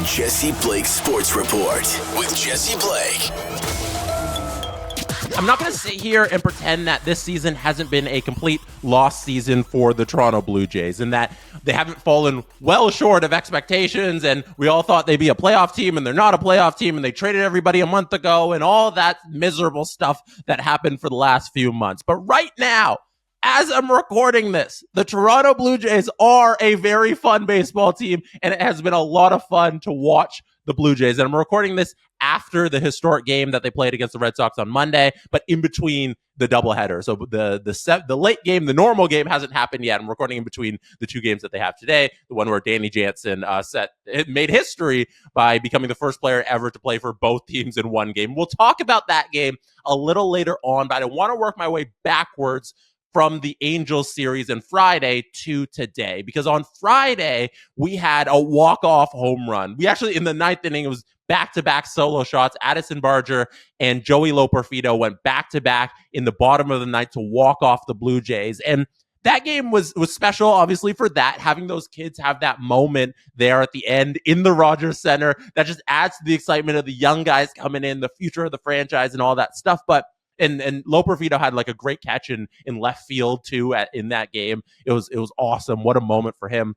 Jesse Blake Sports Report with Jesse Blake. I'm not going to sit here and pretend that this season hasn't been a complete lost season for the Toronto Blue Jays and that they haven't fallen well short of expectations and we all thought they'd be a playoff team and they're not a playoff team and they traded everybody a month ago and all that miserable stuff that happened for the last few months. But right now, as I'm recording this, the Toronto Blue Jays are a very fun baseball team, and it has been a lot of fun to watch the Blue Jays. And I'm recording this after the historic game that they played against the Red Sox on Monday, but in between the doubleheader. So the late game, the normal game hasn't happened yet. I'm recording in between the two games that they have today, the one where Danny Jansen made history by becoming the first player ever to play for both teams in one game. We'll talk about that game a little later on, but I want to work my way backwards from the Angels series on Friday to today, because on Friday we had a walk-off home run. We actually, in the ninth inning, it was back-to-back solo shots. Addison Barger and Joey Loperfido went back-to-back in the bottom of the ninth to walk off the Blue Jays. And that game was special, obviously, for that, having those kids have that moment there at the end in the Rogers Center. That just adds to the excitement of the young guys coming in, the future of the franchise and all that stuff. But And Loperfido had like a great catch in left field too in that game. It was awesome. What a moment for him.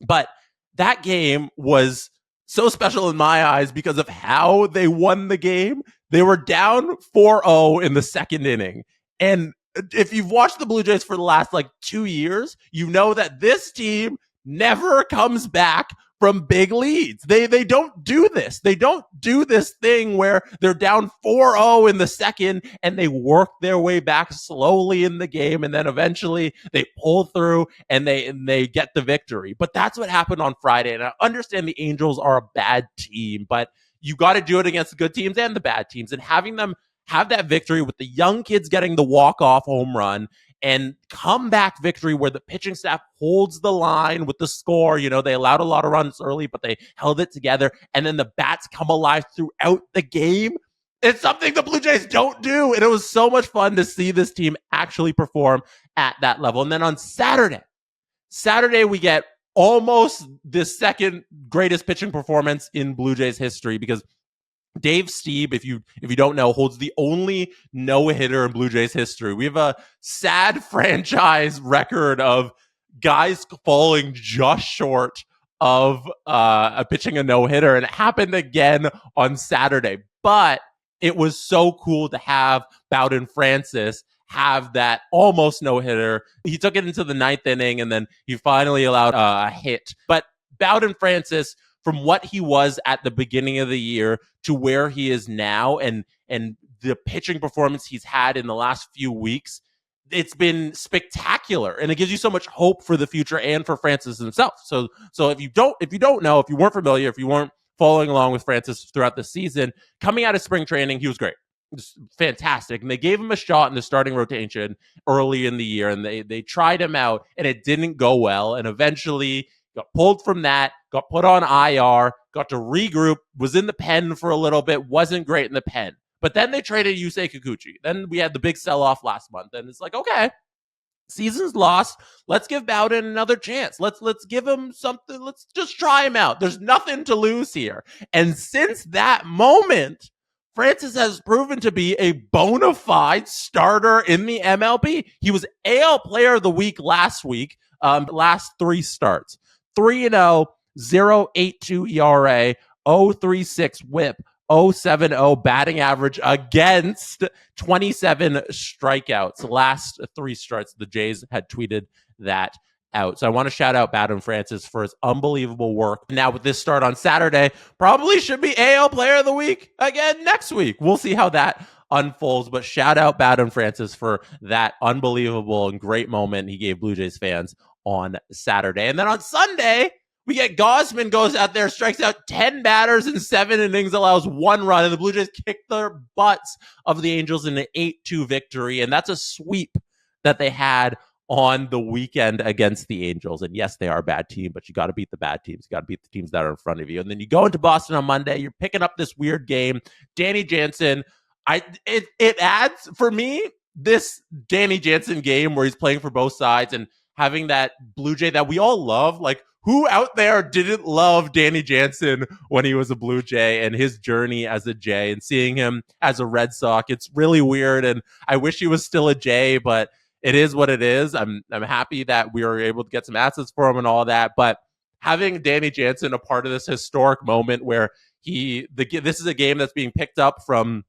But that game was so special in my eyes because of how they won the game. They were down 4-0 in the second inning. And if you've watched the Blue Jays for the last 2 years, you know that this team never comes back from big leads. They don't do this. They don't do this thing where they're down 4-0 in the second and they work their way back slowly in the game and then eventually they pull through and they get the victory. But that's what happened on Friday. And I understand the Angels are a bad team, but you got to do it against the good teams and the bad teams, and having them have that victory with the young kids getting the walk-off home run and comeback victory where the pitching staff holds the line with the score. You know, they allowed a lot of runs early, but they held it together. And then the bats come alive throughout the game. It's something the Blue Jays don't do. And it was so much fun to see this team actually perform at that level. And then on Saturday, we get almost the second greatest pitching performance in Blue Jays history, because Dave Stieb, if you don't know, holds the only no-hitter in Blue Jays history. We have a sad franchise record of guys falling just short of pitching a no-hitter, and it happened again on Saturday. But it was so cool to have Bowden Francis have that almost no-hitter. He took it into the ninth inning, and then he finally allowed a hit. But Bowden Francis, from what he was at the beginning of the year to where he is now, and the pitching performance he's had in the last few weeks, it's been spectacular, and it gives you so much hope for the future and for Francis himself. So if you don't know, if you weren't familiar, if you weren't following along with Francis throughout the season, coming out of spring training, he was great. Just fantastic. And they gave him a shot in the starting rotation early in the year, and they tried him out, and it didn't go well, and eventually got pulled from that, got put on IR, got to regroup, was in the pen for a little bit, wasn't great in the pen. But then they traded Yusei Kikuchi. Then we had the big sell-off last month, and it's like, okay, season's lost. Let's give Bowden another chance. Let's give him something. Let's just try him out. There's nothing to lose here. And since that moment, Francis has proven to be a bona fide starter in the MLB. He was AL Player of the Week last week, last three starts. 3-0, 0.82 ERA, 0.36 WHIP, 0.70 batting average against 27 strikeouts. Last three starts, the Jays had tweeted that out. So I want to shout out Bowden Francis for his unbelievable work. Now with this start on Saturday, probably should be AL Player of the Week again next week. We'll see how that unfolds, but shout out Bowden Francis for that unbelievable and great moment he gave Blue Jays fans on Saturday. And then on Sunday, we get Gausman goes out there, strikes out 10 batters in 7 innings, allows 1 run, and the Blue Jays kick their butts of the Angels in an 8-2 victory. And that's a sweep that they had on the weekend against the Angels. And yes, they are a bad team, but you got to beat the bad teams. You got to beat the teams that are in front of you. And then you go into Boston on Monday, you're picking up this weird game. Danny Jansen, it adds, for me, this Danny Jansen game where he's playing for both sides and having that Blue Jay that we all love, like, who out there didn't love Danny Jansen when he was a Blue Jay and his journey as a Jay, and seeing him as a Red Sox? It's really weird, and I wish he was still a Jay, but it is what it is. I'm happy that we were able to get some assets for him and all that, but having Danny Jansen a part of this historic moment where this is a game that's being picked up from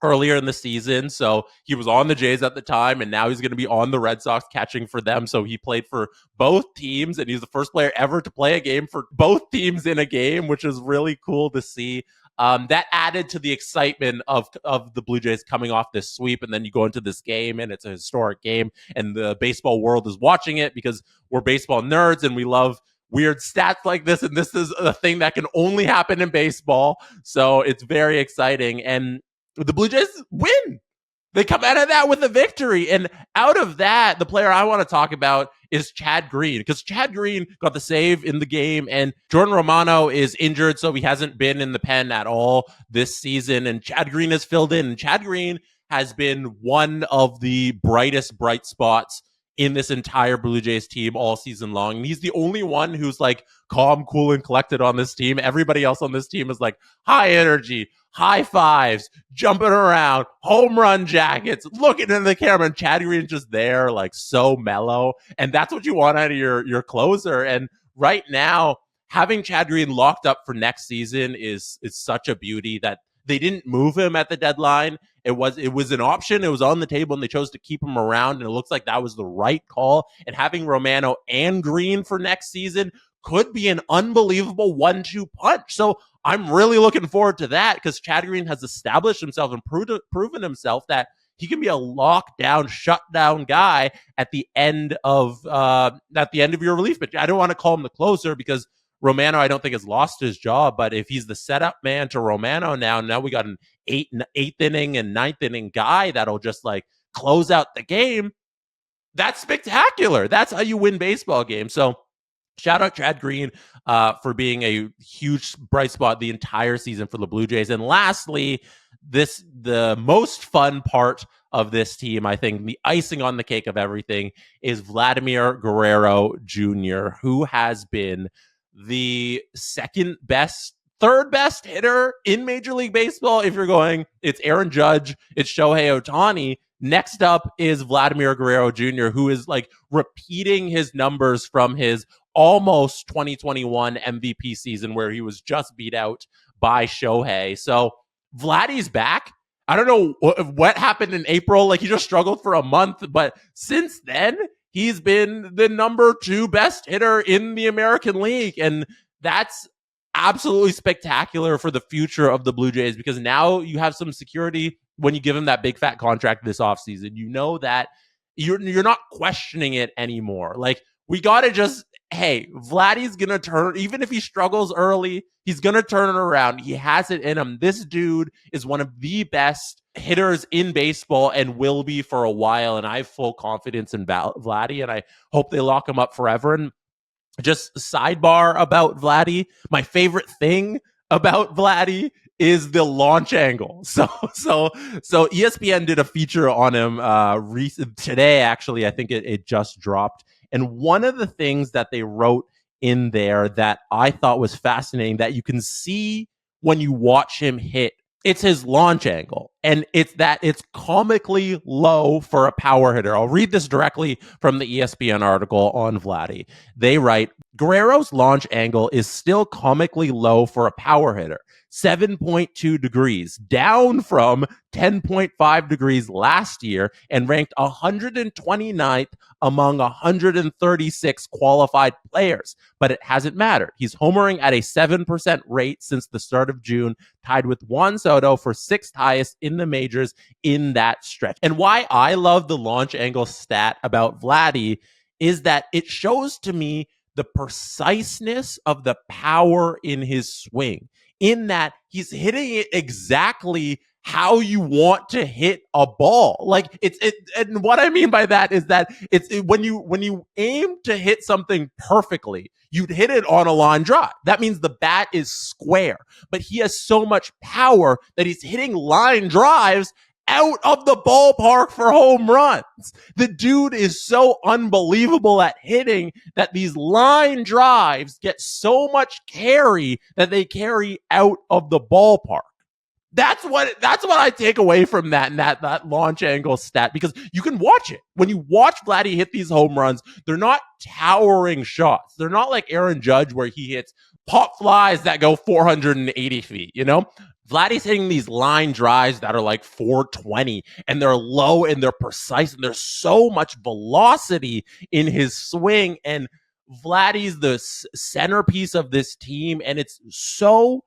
earlier in the season. So he was on the Jays at the time, and now he's going to be on the Red Sox catching for them. So he played for both teams, and he's the first player ever to play a game for both teams in a game, which is really cool to see. That added to the excitement of the Blue Jays coming off this sweep, and then you go into this game, and it's a historic game, and the baseball world is watching it because we're baseball nerds, and we love weird stats like this, and this is a thing that can only happen in baseball. So it's very exciting, and the Blue Jays win. They come out of that with a victory. And out of that, the player I want to talk about is Chad Green, because Chad Green got the save in the game, and Jordan Romano is injured, so he hasn't been in the pen at all this season, and Chad Green has filled in. And Chad Green has been one of the brightest bright spots in this entire Blue Jays team all season long. And he's the only one who's like calm, cool, and collected on this team. Everybody else on this team is like high energy, high fives, jumping around, home run jackets, looking into the camera, and Chad Green's just there, like so mellow. And that's what you want out of your closer. And right now, having Chad Green locked up for next season is such a beauty that they didn't move him at the deadline. It was an option. It was on the table, and they chose to keep him around, and it looks like that was the right call. And having Romano and Green for next season could be an unbelievable 1-2 punch. So I'm really looking forward to that, because Chad Green has established himself and proven himself that he can be a lockdown, shutdown guy at the end of your relief pitch. I don't want to call him the closer, because Romano, I don't think, has lost his job, but if he's the setup man to Romano now we got an eighth inning and ninth inning guy that'll just like close out the game. That's spectacular. That's how you win baseball games. So shout out Chad Green for being a huge bright spot the entire season for the Blue Jays. And lastly, the most fun part of this team, I think, the icing on the cake of everything, is Vladimir Guerrero Jr., who has been the third best hitter in Major League Baseball. If you're going, it's Aaron Judge, it's Shohei Ohtani. Next up is Vladimir Guerrero Jr., who is like repeating his numbers from his almost 2021 MVP season, where he was just beat out by Shohei. So Vladdy's back. I don't know what happened in April. Like, he just struggled for a month, but since then, he's been the number 2 best hitter in the American League. And that's absolutely spectacular for the future of the Blue Jays, because now you have some security when you give him that big fat contract this offseason. You know that you're not questioning it anymore. Like, we got to just, hey, Vladdy's going to turn, even if he struggles early, he's going to turn it around. He has it in him. This dude is one of the best hitters in baseball and will be for a while. And I have full confidence in Vladdy, and I hope they lock him up forever. And just sidebar about Vladdy, my favorite thing about Vladdy is the launch angle. So ESPN did a feature on him today, actually. I think it just dropped. And one of the things that they wrote in there that I thought was fascinating, that you can see when you watch him hit, it's his launch angle. And it's comically low for a power hitter. I'll read this directly from the ESPN article on Vladdy. They write, Guerrero's launch angle is still comically low for a power hitter, 7.2 degrees, down from 10.5 degrees last year, and ranked 129th among 136 qualified players. But it hasn't mattered. He's homering at a 7% rate since the start of June, tied with Juan Soto for 6th highest in the majors in that stretch. And why I love the launch angle stat about Vladdy is that it shows to me the preciseness of the power in his swing, in that he's hitting it exactly how you want to hit a ball. Like, and what I mean by that is that when you aim to hit something perfectly, you'd hit it on a line drive. That means the bat is square, but he has so much power that he's hitting line drives out of the ballpark for home runs. The dude is so unbelievable at hitting that these line drives get so much carry that they carry out of the ballpark. That's what I take away from that and that launch angle stat, because you can watch it. When you watch Vladdy hit these home runs, they're not towering shots. They're not like Aaron Judge where he hits pop flies that go 480 feet, you know? Vladdy's hitting these line drives that are like 420, and they're low and they're precise, and there's so much velocity in his swing. And Vladdy's the centerpiece of this team, and it's so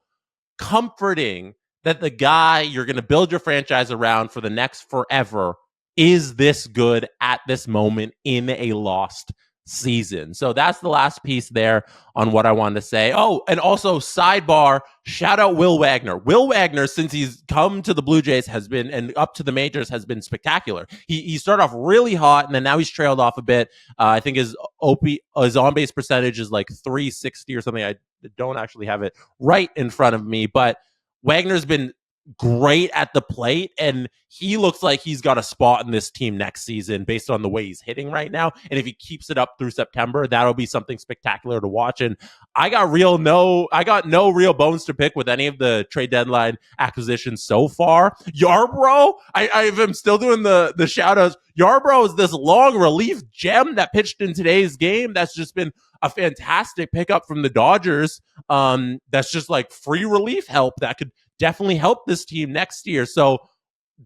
comforting that the guy you're going to build your franchise around for the next forever is this good at this moment in a lost season. So that's the last piece there on what I wanted to say. Oh, and also sidebar, shout out Will Wagner. Will Wagner, since he's come to the Blue Jays, has been, and up to the majors, has been spectacular. He started off really hot, and then now he's trailed off a bit. I think his on-base percentage is like 360 or something. I don't actually have it right in front of me, but Wagner's been great at the plate, and he looks like he's got a spot in this team next season based on the way he's hitting right now. And if he keeps it up through September, that'll be something spectacular to watch. And I got no real bones to pick with any of the trade deadline acquisitions so far. Yarbrough, I am still doing the shout outs. Yarbrough is this long relief gem that pitched in today's game. That's just been a fantastic pickup from the Dodgers. That's just like free relief help that could definitely help this team next year. So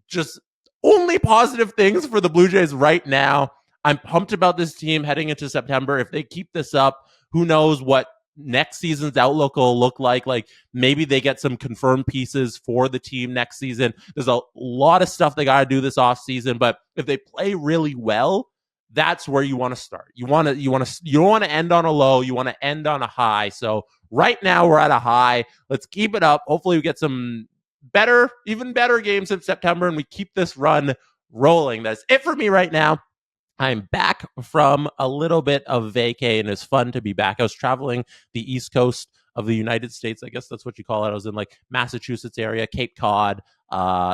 just only positive things for the Blue Jays right now. I'm pumped about this team heading into September. If they keep this up, who knows what next season's outlook will look like. Like maybe they get some confirmed pieces for the team next season. There's a lot of stuff they got to do this offseason, but if they play really well, that's where you want to start. You don't want to end on a low. You want to end on a high. So right now we're at a high. Let's keep it up. Hopefully we get some even better games in September, and we keep this run rolling. That's it for me right now. I'm back from a little bit of vacay, and it's fun to be back. I was traveling the East Coast of the United States. I guess that's what you call it. I was in like Massachusetts area, Cape Cod,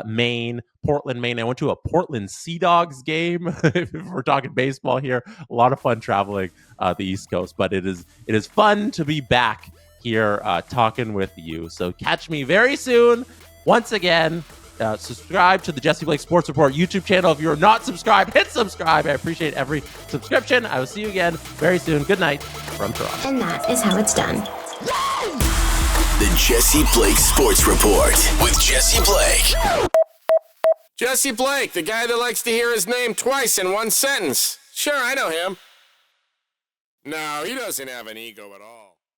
Maine, Portland, Maine. I went to a Portland Sea Dogs game. If we're talking baseball here, a lot of fun traveling the East Coast, but it is fun to be back here talking with you. So catch me very soon. Once again, subscribe to the Jesse Blake Sports Report YouTube channel. If you're not subscribed, hit subscribe. I appreciate every subscription. I will see you again very soon. Good night from Toronto. And that is how it's done. The Jesse Blake Sports Report with Jesse Blake. Jesse Blake, the guy that likes to hear his name twice in one sentence. Sure, I know him. No, he doesn't have an ego at all.